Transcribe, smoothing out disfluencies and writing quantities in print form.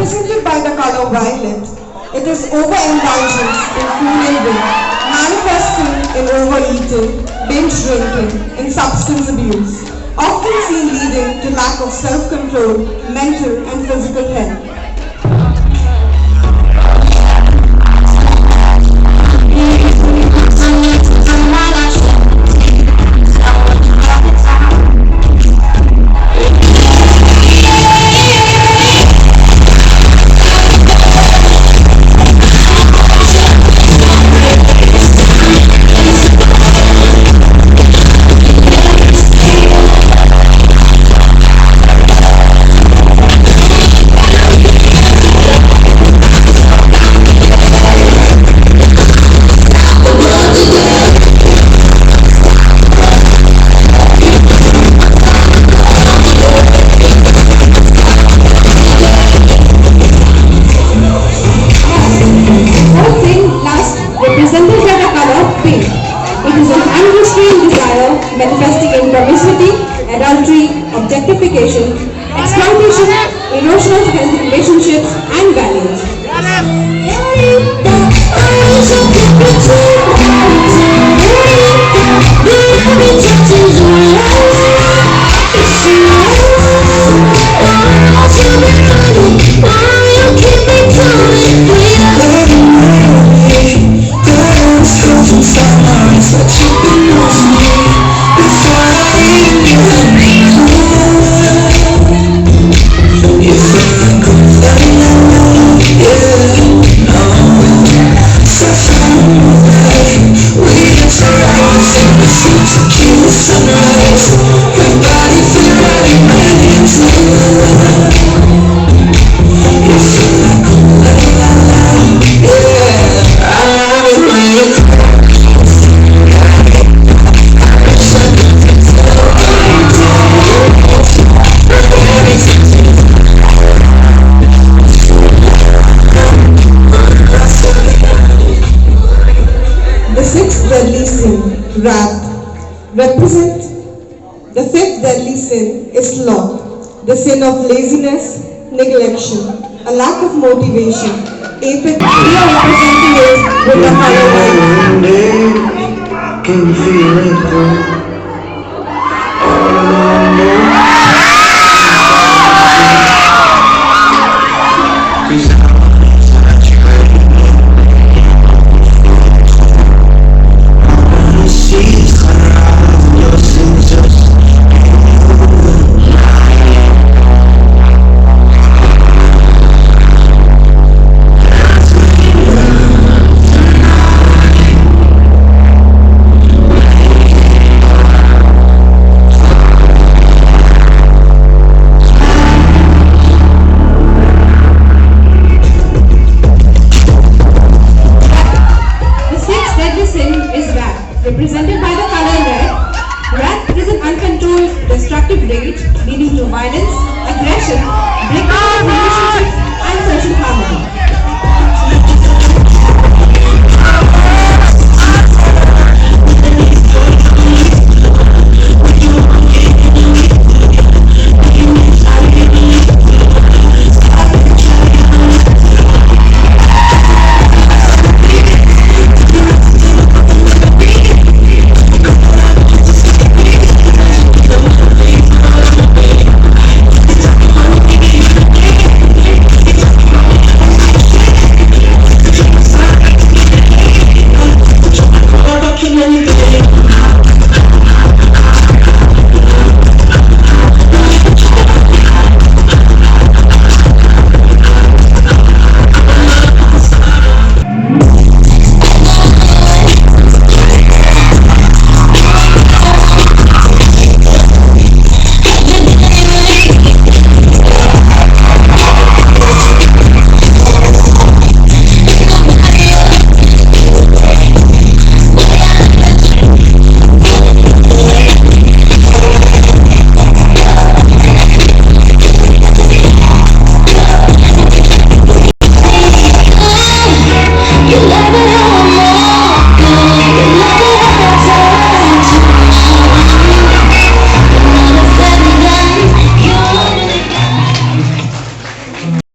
Represented by the color violet, it is overindulgence in food and drink, manifesting in overeating, binge drinking, and substance abuse, often seen leading to lack of self-control, mental and physical health. Represented by the color pink. It is an unrestrained desire manifesting in promiscuity, adultery, objectification, exploitation, erosion of healthy relationships, and values. The sixth deadly sin, wrath, represent the fifth deadly sin is sloth, the sin of laziness, neglection, a lack of motivation, apathy. We are representing it with the color white. Can you feel it?